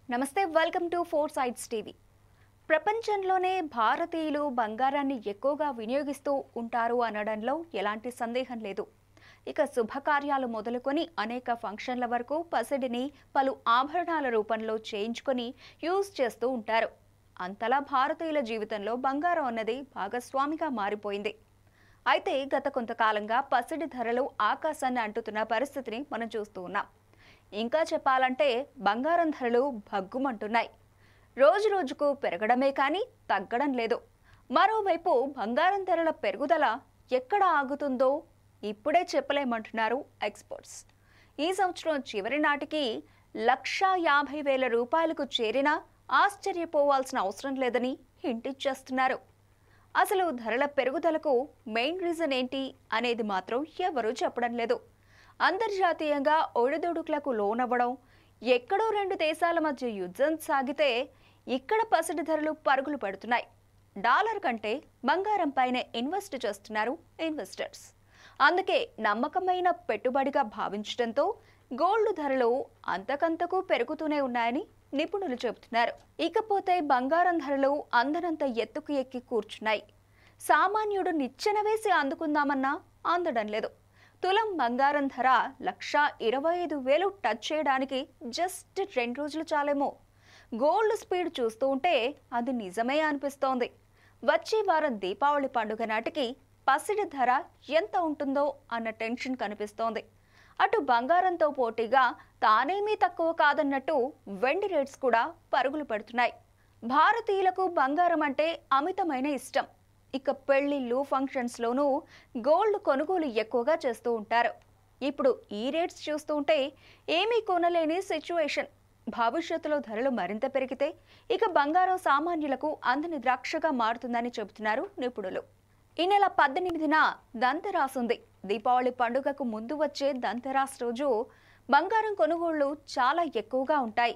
నమస్తే, welcome to four sides TV. ప్రపంచంలోనే భారతీయులు బంగారాన్ని ఎక్కువగా వినియోగిస్తూ ఉంటారు అనడంలో ఎలాంటి సందేహం లేదు. ఇక శుభకార్యాలు మొదలుకొని అనేక ఫంక్షన్ల వరకు పసిడిని పలు ఆభరణాల రూపంలో చేయించుకొని యూజ్ చేస్తూ ఉంటారు. అంతలా భారతీయుల జీవితంలో బంగారం అన్నది భాగస్వామిగా మారిపోయింది. అయితే గత కొంతకాలంగా పసిడి ధరలు ఆకాశాన్ని అంటుతున్న పరిస్థితిని మనం చూస్తూ ఉన్నాం. ఇంకా చెప్పాలంటే బంగారం ధరలు భగ్గుమంటున్నాయి. రోజు రోజుకు పెరగడమే కానీ తగ్గడం లేదు. మరోవైపు బంగారం ధరల పెరుగుదల ఎక్కడ ఆగుతుందో ఇప్పుడే చెప్పలేమంటున్నారు ఎక్స్పర్ట్స్. ఈ సంవత్సరం చివరి నాటికి 1,50,000 రూపాయలకు చేరినా ఆశ్చర్యపోవాల్సిన అవసరం లేదని హింట్ ఇచ్చేస్తున్నారు. అసలు ధరల పెరుగుదలకు మెయిన్ రీజన్ ఏంటి అనేది మాత్రం ఎవరూ చెప్పడం లేదు. అంతర్జాతీయంగా ఒడిదుడుకులకు లోనవ్వడం, ఎక్కడో రెండు దేశాల మధ్య యుద్ధం సాగితే ఇక్కడ పసిడి ధరలు పరుగులు పెడుతున్నాయి. డాలర్ కంటే బంగారం పైనే ఇన్వెస్ట్ చేస్తున్నారు ఇన్వెస్టర్స్. అందుకే నమ్మకమైన పెట్టుబడిగా భావించడంతో గోల్డ్ ధరలు అంతకంతకు పెరుగుతూనే ఉన్నాయని నిపుణులు చెబుతున్నారు. ఇకపోతే బంగారం ధరలు అందనంత ఎత్తుకు ఎక్కి కూర్చున్నాయి. సామాన్యుడు నిచ్చెన వేసి అందుకుందామన్నా అందడం లేదు. తులం బంగారం ధర 1,25,000 టచ్ చేయడానికి జస్ట్ 2 రోజులు చాలేమో. గోల్డ్ స్పీడ్ చూస్తూ ఉంటే అది నిజమే అనిపిస్తోంది. వచ్చే వారం దీపావళి పండుగ నాటికి పసిడి ధర ఎంత ఉంటుందో అన్న టెన్షన్ కనిపిస్తోంది. అటు బంగారంతో పోటీగా తానేమీ తక్కువ కాదన్నట్టు వెండి రేట్స్ కూడా పరుగులు పెడుతున్నాయి. భారతీయులకు బంగారం అంటే అమితమైన ఇష్టం. ఇక పెళ్లిళ్ళు, ఫంక్షన్స్లోనూ గోల్డ్ కొనుగోలు ఎక్కువగా చేస్తూ ఉంటారు. ఇప్పుడు ఈ రేట్స్ చూస్తూ ఉంటే ఏమీ కొనలేని సిచ్యువేషన్. భవిష్యత్తులో ధరలు మరింత పెరిగితే ఇక బంగారం సామాన్యులకు అందని ద్రాక్షగా మారుతుందని చెబుతున్నారు నిపుణులు. ఈ నెల 18న దంతెరాస్ ఉంది. దీపావళి పండుగకు ముందు వచ్చే దంతెరాస్ రోజు బంగారం కొనుగోళ్లు చాలా ఎక్కువగా ఉంటాయి.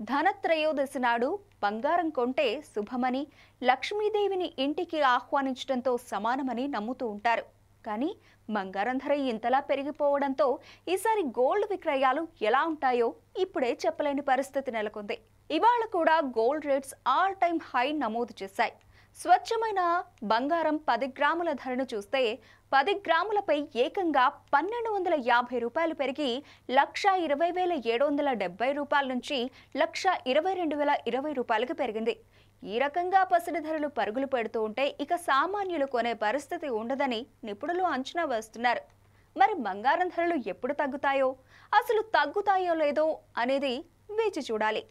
ధనత్రయోదశి నాడు బంగారం కొంటే శుభమని, లక్ష్మీదేవిని ఇంటికి ఆహ్వానించడంతో సమానమని నమ్ముతూ ఉంటారు. కానీ బంగారం ధర ఇంతలా పెరిగిపోవడంతో ఈసారి గోల్డ్ విక్రయాలు ఎలా ఉంటాయో ఇప్పుడే చెప్పలేని పరిస్థితి నెలకొంది. ఇవాళ కూడా gold rates all time high నమోదు చేశాయి. స్వచ్ఛమైన బంగారం 10 గ్రాముల ధరను చూస్తే 10 గ్రాములపై ఏకంగా 1,250 రూపాయలు పెరిగి 1,20,770 రూపాయల నుంచి 1,22,020 రూపాయలకు పెరిగింది. ఈ రకంగా పసిడి ధరలు పరుగులు పెడుతూ ఉంటే ఇక సామాన్యులు కొనే పరిస్థితి ఉండదని నిపుణులు అంచనా వేస్తున్నారు. మరి బంగారం ధరలు ఎప్పుడు తగ్గుతాయో, అసలు తగ్గుతాయో లేదో అనేది వేచి చూడాలి.